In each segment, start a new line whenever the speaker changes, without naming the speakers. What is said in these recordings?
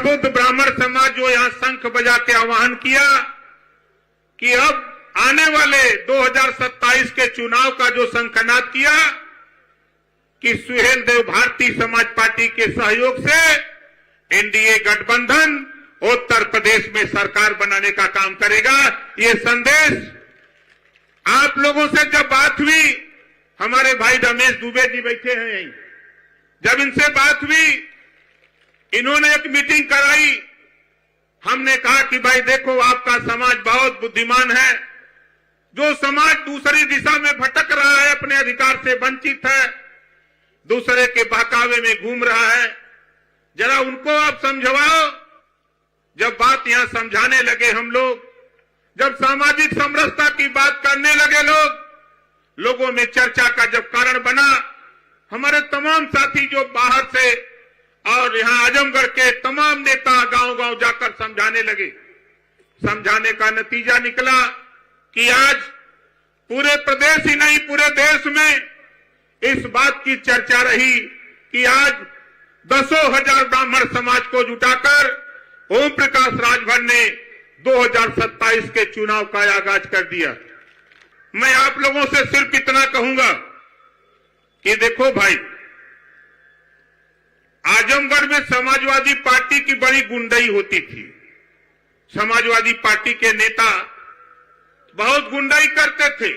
खुद ब्राह्मण समाज जो यहां शंख बजा के आह्वान किया कि अब आने वाले 2027 के चुनाव का जो शंखनाद किया कि सुहेल देव भारतीय समाज पार्टी के सहयोग से एनडीए गठबंधन उत्तर प्रदेश में सरकार बनाने का काम करेगा। ये संदेश आप लोगों से जब बात हुई, हमारे भाई रमेश दुबे जी बैठे हैं यहीं, जब इनसे बात हुई, इन्होंने एक मीटिंग कराई। हमने कहा कि भाई देखो, आपका समाज बहुत बुद्धिमान है, जो समाज दूसरी दिशा में भटक रहा है, अपने अधिकार से वंचित है, दूसरे के बहकावे में घूम रहा है, जरा उनको आप समझवाओ। जब बात यहां समझाने लगे हम लोग, जब सामाजिक समरसता की बात करने लगे लोगों में चर्चा का जब कारण बना, हमारे तमाम साथी जो बाहर से और यहां आजमगढ़ के तमाम नेता गांव-गांव जाकर समझाने लगे। समझाने का नतीजा निकला कि आज पूरे प्रदेश ही नहीं, पूरे देश में इस बात की चर्चा रही कि आज दसों हजार ब्राह्मण समाज को जुटाकर ओम प्रकाश राजभर ने 2027 के चुनाव का आगाज कर दिया। मैं आप लोगों से सिर्फ इतना कहूंगा कि देखो भाई, आजमगढ़ में समाजवादी पार्टी की बड़ी गुंडई होती थी। समाजवादी पार्टी के नेता बहुत गुंडई करते थे।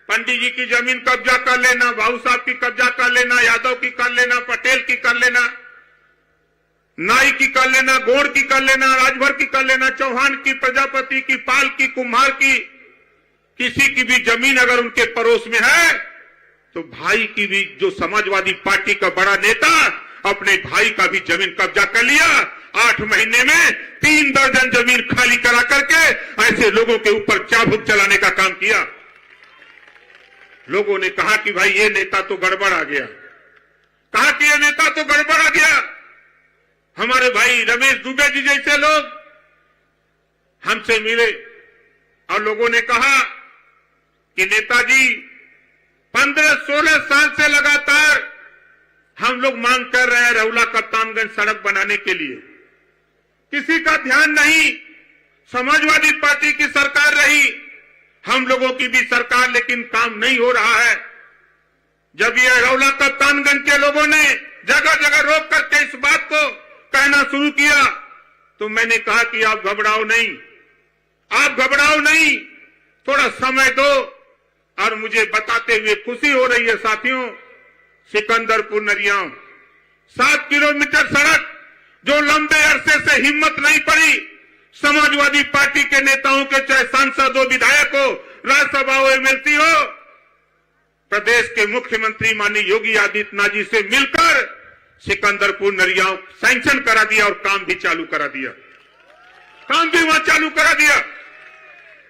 पंडित जी की जमीन कब्जा कर लेना, बाबू साहब की कब्जा कर लेना, यादव की कर लेना, पटेल की कर लेना, नाई की कर लेना, गौड़ की कर लेना, राजभर की कर लेना, चौहान की, प्रजापति की, पाल की, कुम्हार की। किसी की भी जमीन अगर उनके पड़ोस में है तो भाई की भी, जो समाजवादी पार्टी का बड़ा नेता, अपने भाई का भी जमीन कब्जा कर लिया। 8 महीने में 3 दर्जन जमीन खाली करा करके ऐसे लोगों के ऊपर चाबुक चलाने का काम किया। लोगों ने कहा कि भाई ये नेता तो गड़बड़ आ गया, कहा कि ये नेता तो गड़बड़ आ गया। हमारे भाई रमेश दुबे जी जैसे लोग हमसे मिले और लोगों ने कहा कि नेताजी 15-16 साल से लगातार हम लोग मांग कर रहे हैं रौला कप्तानगंज सड़क बनाने के लिए, किसी का ध्यान नहीं। समाजवादी पार्टी की सरकार रही, हम लोगों की भी सरकार, लेकिन काम नहीं हो रहा है। जब ये रौला कप्तानगंज के लोगों ने जगह जगह रोक करके इस बात को कहना शुरू किया तो मैंने कहा कि आप घबराओ नहीं, आप घबराओ नहीं, थोड़ा समय दो। और मुझे बताते हुए खुशी हो रही है साथियों, सिकंदरपुर नरियाव 7 किलोमीटर सड़क, जो लंबे अरसे से हिम्मत नहीं पड़ी समाजवादी पार्टी के नेताओं के, चाहे सांसद हो, विधायक हो, राज्यसभा हो, एमएलसी हो, प्रदेश के मुख्यमंत्री माननीय योगी आदित्यनाथ जी से मिलकर सिकंदरपुर नरियाव सैंक्शन करा दिया और काम भी चालू करा दिया, काम भी वहां चालू करा दिया।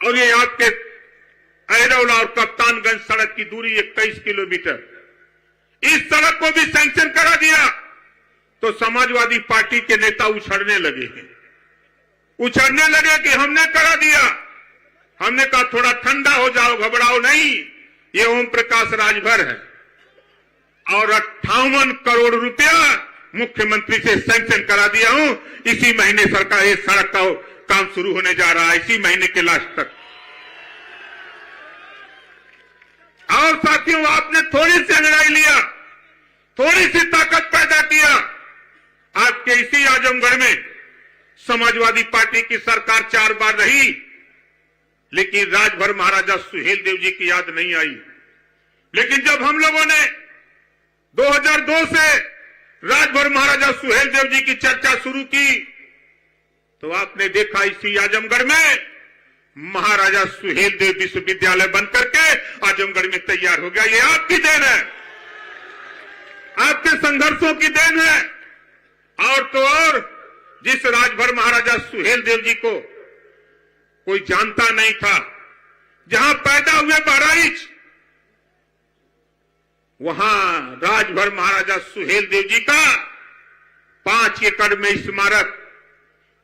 और ये आपके अहरौला और कप्तानगंज सड़क की दूरी 21 किलोमीटर, इस सड़क को भी सैंक्शन करा दिया। तो समाजवादी पार्टी के नेता उछड़ने लगे कि हमने करा दिया। हमने कहा थोड़ा ठंडा हो जाओ, घबराओ नहीं, ये ओम प्रकाश राजभर है और 58 करोड़ रुपया मुख्यमंत्री से सैंक्शन करा दिया हूं। इसी महीने सरकार इस सड़क का काम शुरू होने जा रहा है, इसी महीने के लास्ट तक। और साथियों, आपने थोड़ी सी अंगड़ाई लिया, थोड़ी सी ताकत पैदा किया। आपके इसी आजमगढ़ में समाजवादी पार्टी की सरकार 4 बार रही, लेकिन राजभर महाराजा सुहेल देव जी की याद नहीं आई। लेकिन जब हम लोगों ने 2002 से राजभर महाराजा सुहेल देव जी की चर्चा शुरू की तो आपने देखा इसी आजमगढ़ में महाराजा सुहेल देव विश्वविद्यालय बनकर के आजमगढ़ में तैयार हो गया। ये आपकी देन है, आपके संघर्षों की देन है। और तो और, जिस राजभर महाराजा सुहेल देव जी को कोई जानता नहीं था, जहां पैदा हुए बहराइच, वहां राजभर महाराजा सुहेल देव जी का 5 एकड़ में स्मारक,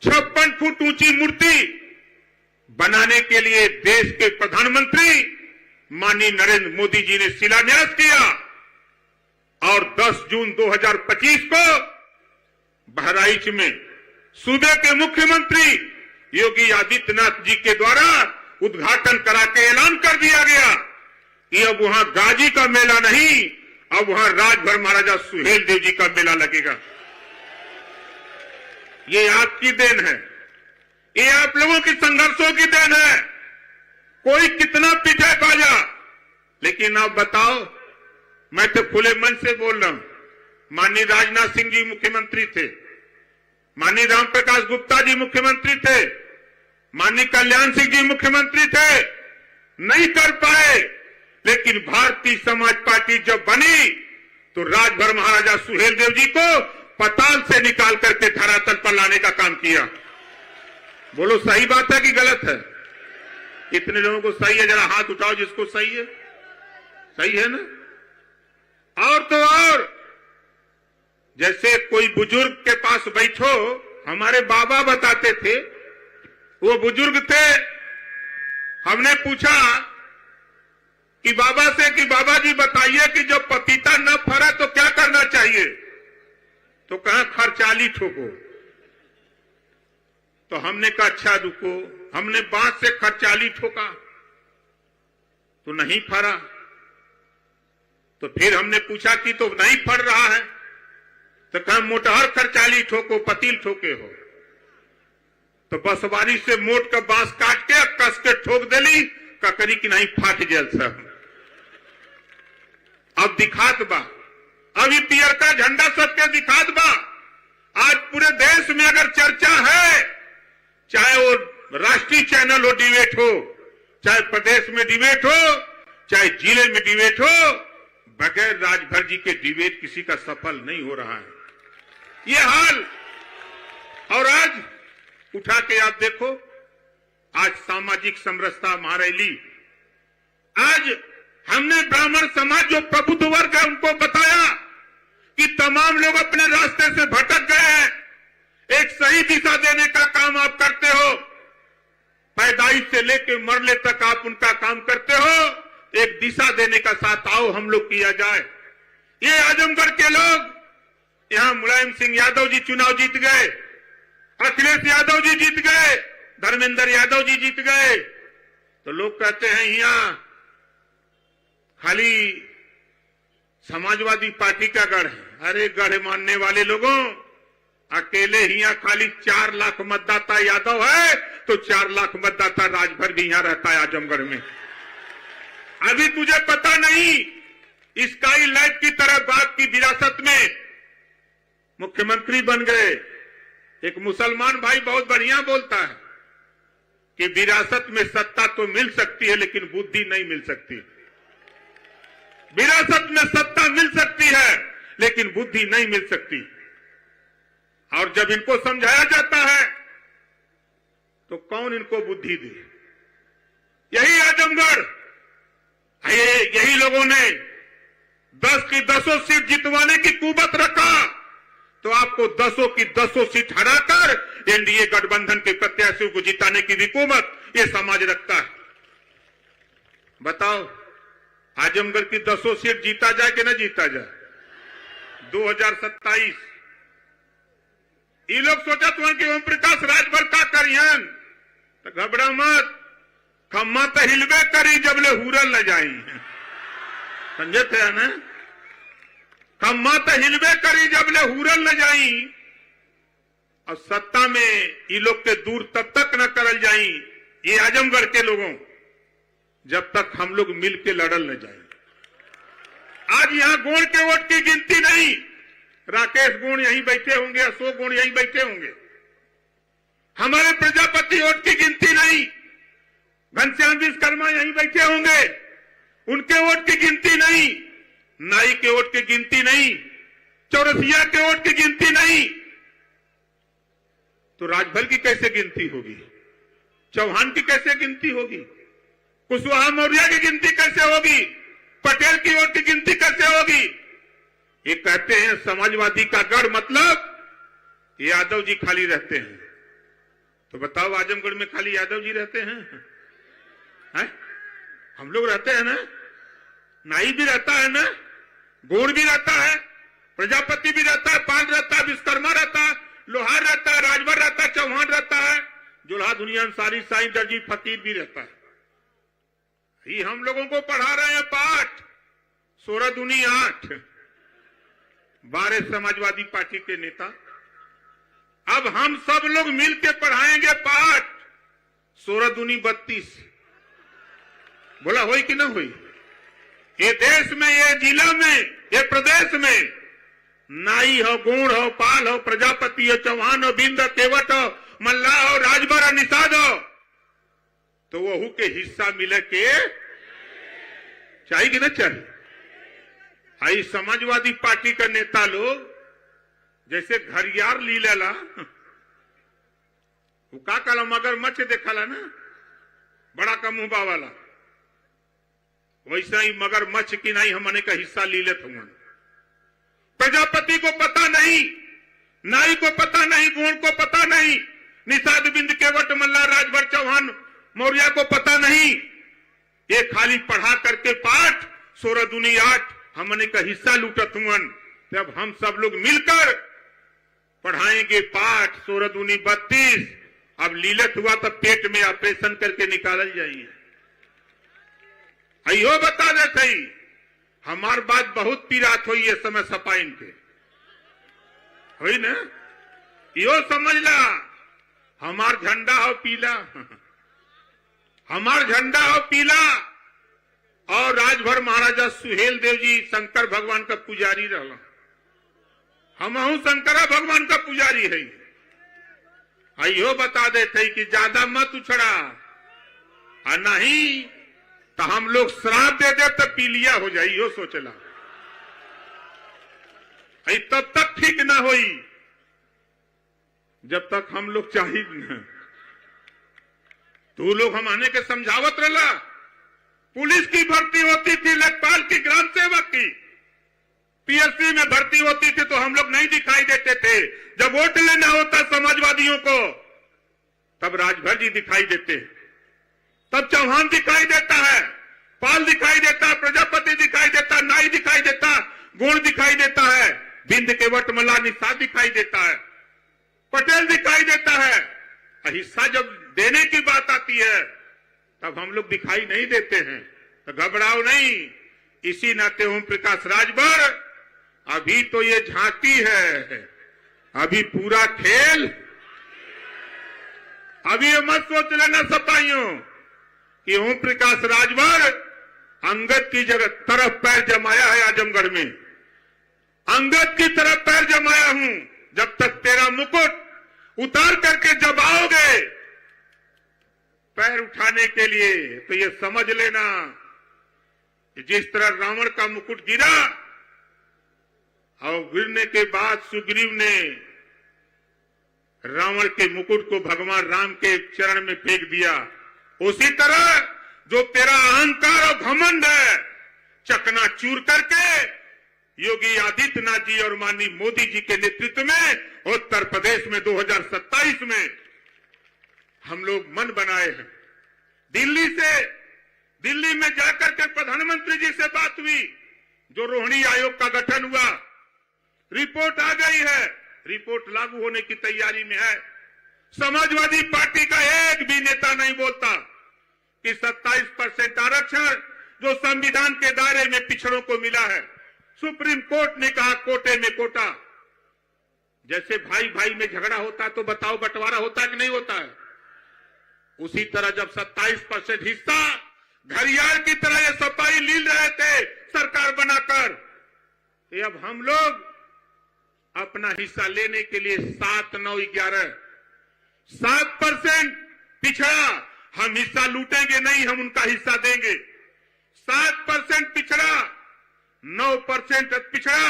56 फुट ऊंची मूर्ति बनाने के लिए देश के प्रधानमंत्री माननीय नरेंद्र मोदी जी ने शिलान्यास किया। और 10 जून 2025 को बहराइच में सूबे के मुख्यमंत्री योगी आदित्यनाथ जी के द्वारा उद्घाटन करा के ऐलान कर दिया गया कि अब वहां गाजी का मेला नहीं, अब वहां राजभर महाराजा सुहेलदेव जी का मेला लगेगा। ये आपकी देन है, ये आप लोगों की संघर्षों की देन है। कोई कितना पीछे बाजा, लेकिन आप बताओ, मैं तो खुले मन से बोल रहा हूं। माननीय राजनाथ सिंह जी मुख्यमंत्री थे, माननीय राम प्रकाश गुप्ता जी मुख्यमंत्री थे, माननीय कल्याण सिंह जी मुख्यमंत्री थे, नहीं कर पाए। लेकिन भारतीय समाज पार्टी जब बनी तो राजभर महाराजा सुहेलदेव जी को पाताल से निकाल करके धरातल पर लाने का काम किया। बोलो सही बात है कि गलत है? इतने लोगों को सही है, जरा हाथ उठाओ जिसको सही है। सही है ना? और तो और, जैसे कोई बुजुर्ग के पास बैठो, हमारे बाबा बताते थे, वो बुजुर्ग थे, हमने पूछा कि बाबा से कि बाबा जी बताइए कि जब पपीता न फरा तो क्या करना चाहिए? तो कहा खरचाली ठोको। तो हमने कहा अच्छा रुको, हमने बांस से खरचाली ठोका तो नहीं फरा। तो फिर हमने पूछा कि तो नहीं फर रहा है, तो कहा मोटहर खरचाली ठोको, पतील ठोके हो। तो बसवारी से मोट का बांस काट के कस के ठोक देली, ककरी की नहीं फाट गया सब। अब दिखात बा, अभी पियर का झंडा सबके दिखात बा। आज पूरे देश में अगर चर्चा है, चाहे वो राष्ट्रीय चैनल हो डिबेट हो, चाहे प्रदेश में डिबेट हो, चाहे जिले में डिबेट हो, बगैर राजभर जी के डिबेट किसी का सफल नहीं हो रहा है, ये हाल। और आज उठा के आप देखो, आज सामाजिक समरसता महारैली, आज हमने ब्राह्मण समाज जो प्रबुद्ध वर्ग है उनको बताया कि तमाम लोग अपने रास्ते से भटक गए हैं, एक सही दिशा देने का काम आप करते हो। पैदाइश से लेकर मरने तक आप उनका काम करते हो, एक दिशा देने का साथ आओ हम लोग किया जाए। ये आजमगढ़ के लोग, यहां मुलायम सिंह यादव जी चुनाव जीत गए, अखिलेश यादव जी जीत गए, धर्मेंद्र यादव जी जीत गए, तो लोग कहते हैं यहां खाली समाजवादी पार्टी का गढ़ है। अरे गढ़ मानने वाले लोगों, अकेले ही यहां खाली 4 लाख मतदाता यादव है, तो 4 लाख मतदाता राजभर भी यहां रहता है आजमगढ़ में। अभी तुझे पता नहीं, स्काई लाइट की तरह बात की विरासत में मुख्यमंत्री बन गए। एक मुसलमान भाई बहुत बढ़िया बोलता है कि विरासत में सत्ता तो मिल सकती है लेकिन बुद्धि नहीं मिल सकती। विरासत में सत्ता मिल सकती है लेकिन बुद्धि नहीं मिल सकती। और जब इनको समझाया जाता है तो कौन इनको बुद्धि दे? यही आजमगढ़, यही लोगों ने 10 की 10 सीट जितवाने की कुवत रखा, तो आपको 10 की 10 सीट हराकर एनडीए गठबंधन के प्रत्याशियों को जिताने की भी कुवत ये समाज रखता है। बताओ, आजमगढ़ की 10 सीट जीता जाए कि न जीता जाए? 2027 ये लोग सोचा तो कि ओम प्रकाश राजभर का करियन, तो घबरा मत, खम्मा तो हिलवे करी जबले हुरल न जाई। समझे थे ना? खम्मा तो हिलवे करी जबले हुरल न जाई। और सत्ता में ये लोग के दूर तब तक न करल जाई, ये आजमगढ़ के लोगों, जब तक हम लोग मिल के लड़ल न जाए। आज यहां गोंड के वोट की गिनती नहीं, राकेश गोंड यहीं बैठे होंगे, अशोक गोंड यहीं बैठे होंगे। हमारे प्रजापति वोट की गिनती नहीं, घनश्याम विश्वकर्मा यहीं बैठे होंगे, उनके वोट की गिनती नहीं, नाई के वोट की गिनती नहीं, चौरसिया के वोट की गिनती नहीं। तो राजभर की कैसे गिनती होगी? चौहान की कैसे गिनती होगी? कुशवाहा मौर्य की गिनती कैसे होगी? पटेल की वोट की गिनती कैसे होगी? ये कहते हैं समाजवादी का गढ़ मतलब यादव जी खाली रहते हैं। तो बताओ, आजमगढ़ में खाली यादव जी रहते हैं? हम लोग रहते हैं ना, नाई भी रहता है ना, गोंड भी रहता है, प्रजापति भी रहता है, पाल रहता है, विश्वकर्मा रहता है, लोहार रहता है, राजभर रहता है, चौहान रहता है, जुल्हा दुनिया अंसारी, साईं, दर्जी, फकीर भी रहता है। ये हम लोगों को पढ़ा रहे हैं पाठ 16 दूनी 8, 12 समाजवादी पार्टी के नेता। अब हम सब लोग मिलकर पढ़ाएंगे पाठ 16 दूनी 32। बोला होई कि ना होई? ये देश में, ये जिला में, ये प्रदेश में नाई हो, गोड़ हो, पाल हो, प्रजापति हो, चौहान हो, बिंद, केवट हो, मल्ला हो, राजभर हो, निषाद हो, तो वहू के हिस्सा मिले के चाहिए कि ना चाहिए? आई समाजवादी पार्टी का नेता लोग जैसे घरियार ली लेला, वो का काला मगरमच्छ देखला ना, बड़ा का मुंहबा वाला, वैसा ही मगरमच्छ की नहीं हमने का हिस्सा ली लेत हूं। प्रजापति को पता नहीं, नाई को पता नहीं, गोड़ को पता नहीं, निषाद, बिंद, केवट, मल्ला, राजभर, चौहान, मौर्य को पता नहीं। ये खाली पढ़ा करके पाठ 16 दूनी 8 हमने का हिस्सा लूटत हुअन। जब हम सब लोग मिलकर पढ़ाएंगे पाठ 16 दूनी 32, अब लीलत हुआ तो पेट में ऑपरेशन करके निकाल जाइए। अयो बता दे सही, हमार बात बहुत पीरात हुई है समय सपाइन के हुई ना, यो समझ ला, हमार झंडा हो पीला, हमार झंडा हो पीला। और राजभर महाराजा सुहेल देव जी शंकर भगवान का पुजारी रहा, हमहू शंकरा भगवान का पुजारी है। अयो बता देते कि ज्यादा मत उछड़ा, और नहीं तो हम लोग श्राप दे दे तो पीलिया हो जाए, यो सोचला। तब तक ठीक ना होई जब तक हम लोग चाहिए न। तू लोग हम आने के समझावत रहला, पुलिस की भर्ती होती थी, लेखपाल की, ग्राम सेवक की, पीएससी में भर्ती होती थी तो हम लोग नहीं दिखाई देते थे। जब वोट लेना होता समाजवादियों को तब राजभर जी दिखाई देते, तब चौहान दिखाई देता है, पाल दिखाई देता है, प्रजापति दिखाई देता, नाई दिखाई देता, गोड़ दिखाई देता है, बिंद, केवट, मल्ला, निषाद दिखाई देता है, पटेल दिखाई देता है। हिस्सा जब देने की बात आती है तब हम लोग दिखाई नहीं देते हैं। तो घबराओ नहीं। इसी नाते ओम प्रकाश राजभर, अभी तो ये झांकी है, अभी पूरा खेल। अभी ये मत सोच लेना सपाइयों कि ओम प्रकाश राजभर अंगद की जगह तरफ पैर जमाया है आजमगढ़ में, अंगद की तरफ पैर जमाया हूं। जब तक तेरा मुकुट उतार करके जब आओगे पैर उठाने के लिए तो ये समझ लेना, जिस तरह रावण का मुकुट गिरा और गिरने के बाद सुग्रीव ने रावण के मुकुट को भगवान राम के चरण में फेंक दिया, उसी तरह जो तेरा अहंकार और घमंड है चकनाचूर करके योगी आदित्यनाथ जी और माननीय मोदी जी के नेतृत्व में उत्तर प्रदेश में 2027 में हम लोग मन बनाए हैं। दिल्ली में जाकर के प्रधानमंत्री जी से बात हुई, जो रोहिणी आयोग का गठन हुआ, रिपोर्ट आ गई है, रिपोर्ट लागू होने की तैयारी में है। समाजवादी पार्टी का एक भी नेता नहीं बोलता कि 27% आरक्षण जो संविधान के दायरे में पिछड़ों को मिला है, सुप्रीम कोर्ट ने कहा कोटे में कोटा। जैसे भाई भाई में झगड़ा होता है तो बताओ बंटवारा होता है कि नहीं होता है? उसी तरह जब 27% हिस्सा घरियाल की तरह ये सपाई लील रहे थे सरकार बनाकर, ये अब हम लोग अपना हिस्सा लेने के लिए 7, 9, 11 7% पिछड़ा, हम हिस्सा लूटेंगे नहीं, हम उनका हिस्सा देंगे। 7% पिछड़ा, 9% पिछड़ा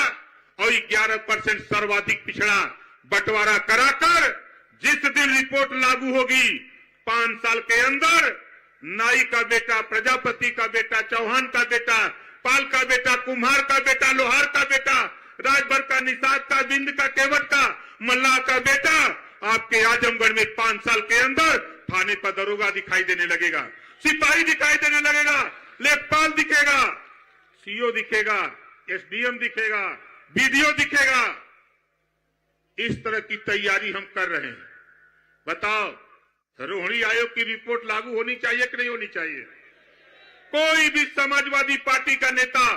और 11% सर्वाधिक पिछड़ा बंटवारा कराकर जिस दिन रिपोर्ट लागू होगी 5 साल के अंदर नाई का बेटा, प्रजापति का बेटा, चौहान का बेटा, पाल का बेटा, कुम्हार का बेटा, लोहार का बेटा, राजभर का, निषाद का, बिंद का, केवट का, मल्ला का बेटा आपके आजमगढ़ में 5 साल के अंदर थाने पर दरोगा दिखाई देने लगेगा, सिपाही दिखाई देने लगेगा, लेखपाल दिखेगा, सीओ दिखेगा, एसडीएम दिखेगा, बीडीओ दिखेगा। इस तरह की तैयारी हम कर रहे हैं। बताओ, रोहिणी आयोग की रिपोर्ट लागू होनी चाहिए कि नहीं होनी चाहिए? कोई भी समाजवादी पार्टी का नेता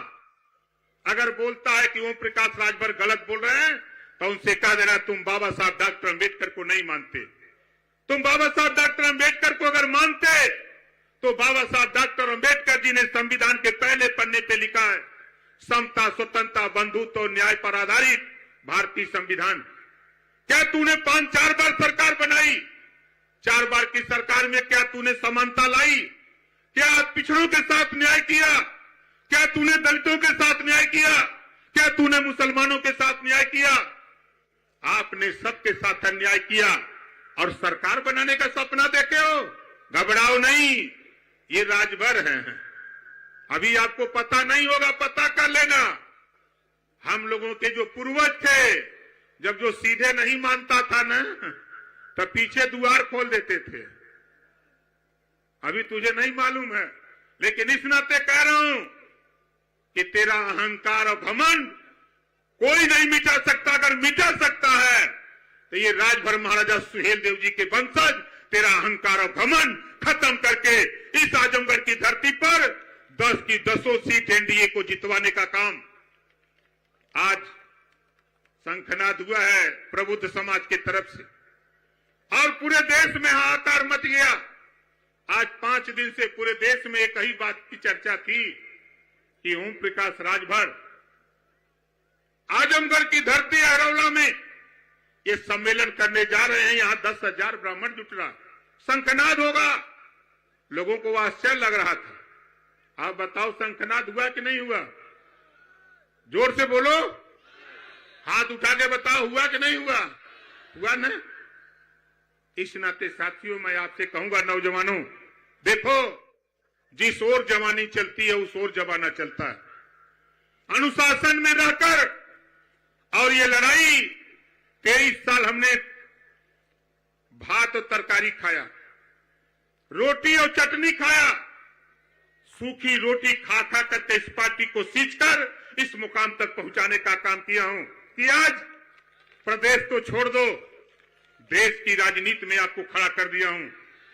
अगर बोलता है कि ओम प्रकाश राजभर गलत बोल रहे हैं, तो उनसे कह देना तुम बाबा साहब डॉक्टर अंबेडकर को नहीं मानते। तुम बाबा साहब डॉक्टर अंबेडकर को अगर मानते तो बाबा साहब डॉक्टर अंबेडकर जी ने संविधान के पहले पन्ने पे लिखा है, समता, स्वतंत्रता, बंधुत्व और न्याय पर आधारित भारतीय संविधान। क्या तूने 5-4 बार सरकार बनाई? 4 बार की सरकार में क्या तूने समानता लाई? क्या पिछड़ों के साथ न्याय किया? क्या तूने दलितों के साथ न्याय किया? क्या तूने मुसलमानों के साथ न्याय किया? आपने सबके साथ अन्याय किया और सरकार बनाने का सपना देखे हो। घबराओ नहीं, ये राजभर है। अभी आपको पता नहीं होगा, पता कर लेना। हम लोगों के जो पूर्वज थे, जब जो सीधे नहीं मानता था ना, तब पीछे द्वार खोल देते थे। अभी तुझे नहीं मालूम है, लेकिन इस नाते कह रहा हूं कि तेरा अहंकार और घमंड कोई नहीं मिटा सकता। अगर मिटा सकता है तो ये राजभर महाराजा सुहेलदेव जी के वंशज तेरा अहंकार और घमंड खत्म करके इस आजमगढ़ की धरती पर 10 की 10 सीट एनडीए को जितवाने का काम आज शंखनाद हुआ है प्रबुद्ध समाज की तरफ से, और पूरे देश में हाहाकार मच गया। आज 5 दिन से पूरे देश में एक ही बात की चर्चा थी कि ओम प्रकाश राजभर आजमगढ़ की धरती अरौला में ये सम्मेलन करने जा रहे हैं। यहां 10,000 ब्राह्मण जुट रहा, शंखनाद होगा। लोगों को आश्चर्य लग रहा था। आप बताओ, शंखनाद हुआ कि नहीं हुआ? जोर से बोलो, हाथ उठा के बताओ, हुआ कि नहीं हुआ? हुआ ना? इस नाते साथियों, मैं आपसे कहूंगा नौजवानों, देखो, जिस ओर जवानी चलती है उस ओर जमाना चलता है। अनुशासन में रहकर, और ये लड़ाई 23 साल हमने भात और तरकारी खाया, रोटी और चटनी खाया, सूखी रोटी खा खा करके इस पार्टी को सींचकर इस मुकाम तक पहुंचाने का काम किया हूं कि आज प्रदेश को छोड़ दो, देश की राजनीति में आपको खड़ा कर दिया हूं।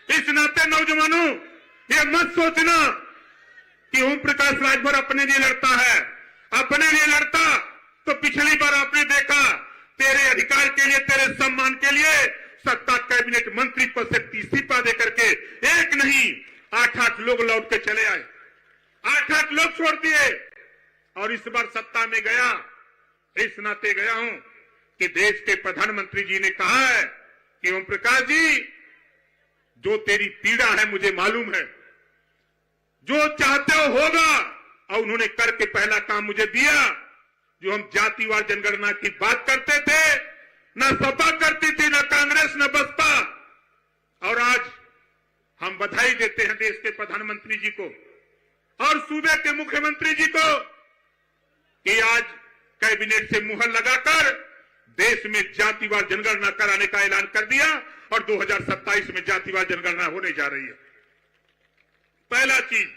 इस नाते नौजवानों, ये मत सोचना कि ओम प्रकाश राजभर अपने लिए लड़ता है। अपने लिए लड़ता तो पिछली बार आपने देखा, तेरे अधिकार के लिए, तेरे सम्मान के लिए सत्ता कैबिनेट मंत्री पद से इस्तीफा देकर के एक नहीं 8-8 लोग लौट के चले आए, 8-8 लोग छोड़ दिए, और इस बार सत्ता में गया। इस नाते गया हूं कि देश के प्रधानमंत्री जी ने कहा है कि ओम प्रकाश जी, जो तेरी पीड़ा है मुझे मालूम है, जो चाहते हो होगा, और उन्होंने करके पहला काम मुझे दिया। जो हम जातिवार जनगणना की बात करते थे, न सपा करती थी, न कांग्रेस, न बसपा, और आज हम बधाई देते हैं देश के प्रधानमंत्री जी को और सूबे के मुख्यमंत्री जी को कि आज कैबिनेट से मुहर लगाकर देश में जातिवार जनगणना कराने का ऐलान कर दिया, और 2027 में जातिवार जनगणना होने जा रही है। पहला चीज।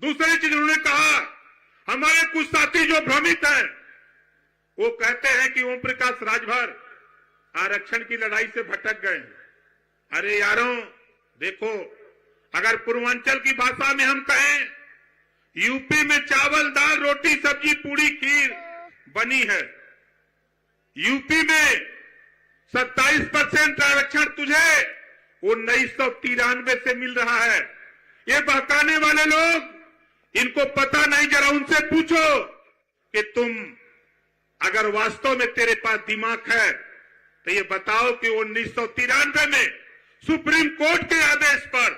दूसरी चीज, उन्होंने कहा, हमारे कुछ साथी जो भ्रमित हैं, वो कहते हैं कि ओम प्रकाश राजभर आरक्षण की लड़ाई से भटक गए। अरे यारों, देखो, अगर पूर्वांचल की भाषा में हम कहें, यूपी में चावल, दाल, रोटी, सब्जी, पूड़ी, खीर बनी है। यूपी में 27% आरक्षण तुझे 1993 से मिल रहा है। ये बहकाने वाले लोग, इनको पता नहीं, जरा उनसे पूछो कि तुम अगर वास्तव में तेरे पास दिमाग है तो ये बताओ कि 1993 में सुप्रीम कोर्ट के आदेश पर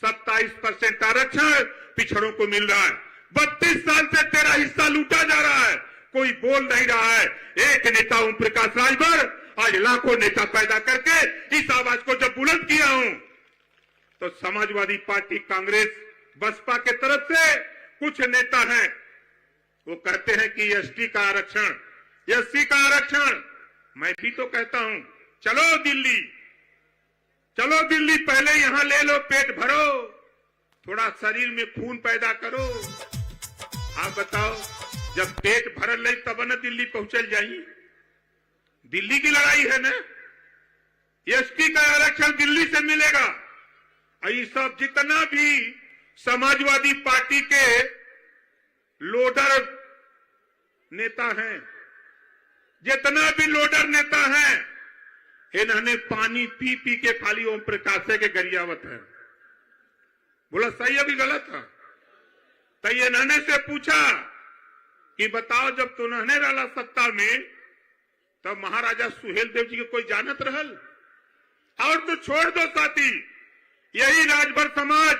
27% आरक्षण पिछड़ों को मिल रहा है। 32 साल से तेरा हिस्सा लूटा जा रहा है, कोई बोल नहीं रहा है। एक नेता ओम प्रकाश राजभर आज लाखों नेता पैदा करके इस आवाज को जब बुलंद किया हूं, तो समाजवादी पार्टी, कांग्रेस, बसपा के तरफ से कुछ नेता हैं, वो कहते हैं कि एसटी का आरक्षण, एससी का आरक्षण। मैं भी तो कहता हूं, चलो दिल्ली, चलो दिल्ली, पहले यहां ले लो, पेट भरो, थोड़ा शरीर में खून पैदा करो। आप बताओ, जब पेट भरल नहीं तब न दिल्ली पहुंचल जाई। दिल्ली की लड़ाई है ना, एसपी का आरक्षण दिल्ली से मिलेगा। ये सब जितना भी समाजवादी पार्टी के लोडर नेता हैं, जितना भी लोडर नेता हैं, इन्होंने पानी पी पी के खाली ओम प्रकाश के गरियावत है। बोला सही है भी गलत है? तो इन्होंने से पूछा कि बताओ जब तुमने रहा सत्ता में तब महाराजा सुहेल देव जी के कोई जानत रहल? और तो छोड़ दो साथी, यही राजभर समाज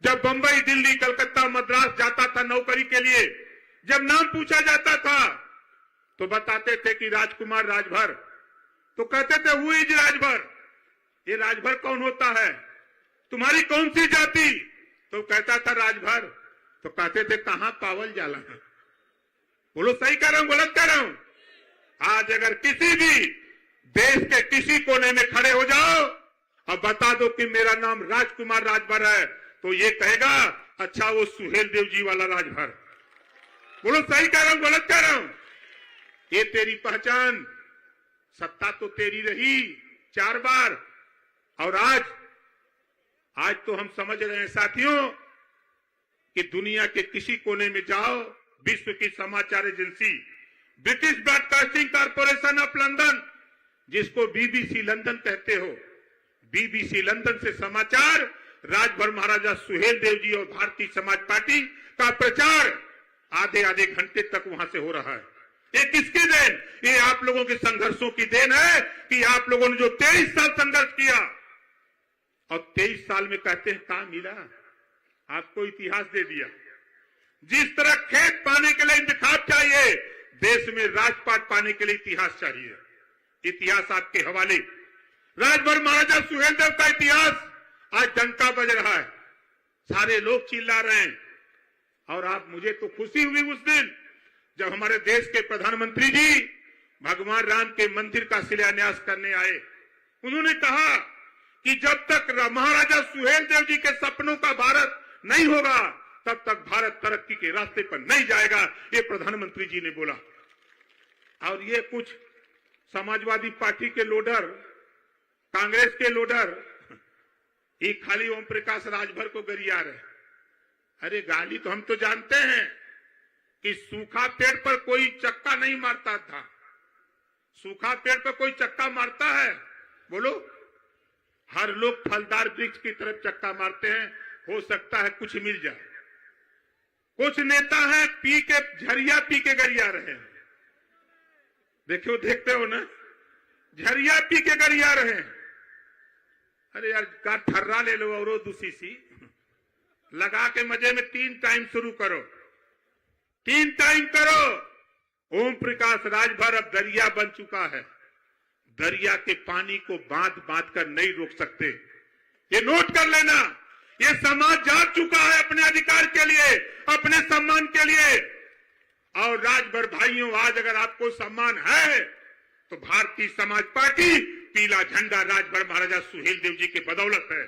जब बंबई, दिल्ली, कलकत्ता, मद्रास जाता था नौकरी के लिए, जब नाम पूछा जाता था तो बताते थे कि राजकुमार राजभर, तो कहते थे हु इज राजभर। ये राजभर कौन होता है? तुम्हारी कौन सी जाति? तो कहता था राजभर। तो कहते थे कहां पावल जाला है? बोलो सही कह रहा हूं गलत कह रहा हूं? आज अगर किसी भी देश के किसी कोने में खड़े हो जाओ और बता दो कि मेरा नाम राजकुमार राजभर है, तो ये कहेगा अच्छा वो सुहेल देव जी वाला राजभर। बोलो सही कह रहा हूं गलत कह रहा हूं? ये तेरी पहचान, सत्ता तो तेरी रही 4 बार, और आज तो हम समझ रहे हैं साथियों कि दुनिया के किसी कोने में जाओ, विश्व की समाचार agency British broadcasting corporation of London, जिसको बीबीसी लंदन कहते हो, बीबीसी लंदन से समाचार राजभर महाराजा सुहेल देव जी और भारतीय समाज पार्टी का प्रचार आधे घंटे तक वहां से हो रहा है। ये किसकी देन? ये आप लोगों के संघर्षों की देन है कि आप लोगों ने जो 23 साल संघर्ष किया, और 23 साल में कहते हैं कहां मिला? आपको इतिहास दे दिया। जिस तरह खेत पाने के लिए इंतखाब चाहिए, देश में राजपाट पाने के लिए इतिहास चाहिए। इतिहास आपके हवाले। राजभर महाराजा सुहेल देव का इतिहास आज डंका बज रहा है, सारे लोग चिल्ला रहे हैं। और आप, मुझे तो खुशी हुई उस दिन जब हमारे देश के प्रधानमंत्री जी भगवान राम के मंदिर का शिलान्यास करने आए। उन्होंने कहा कि जब तक महाराजा सुहेल देव जी के सपनों का भारत नहीं होगा तब तक भारत तरक्की के रास्ते पर नहीं जाएगा, ये प्रधानमंत्री जी ने बोला। और ये कुछ समाजवादी पार्टी के लोडर, कांग्रेस के लोडर, ये खाली ओम प्रकाश राजभर को गरिया रहे। अरे गाली तो हम तो जानते हैं कि सूखा पेड़ पर कोई चक्का नहीं मारता था। सूखा पेड़ पर कोई चक्का मारता है? बोलो। हर लोग फलदार वृक्ष की तरफ चक्का मारते हैं, हो सकता है कुछ मिल जाए। कुछ नेता है पी के झरिया पी के गरिया रहे हैं। देखो, देखते हो ना, झरिया पी के गरिया रहे हैं। अरे यार का ठर्रा ले लो और दूसरी सी लगा के मजे में 3 टाइम शुरू करो, 3 टाइम करो। ओम प्रकाश राजभर अब दरिया बन चुका है। दरिया के पानी को बांध बांध कर नहीं रोक सकते। ये नोट कर लेना। ये समाज जाग चुका है अपने अधिकार के लिए, अपने सम्मान के लिए। और राजभर भाइयों, आज अगर आपको सम्मान है तो भारतीय समाज पार्टी पीला झंडा राजभर महाराजा सुहेल देव जी के बदौलत है।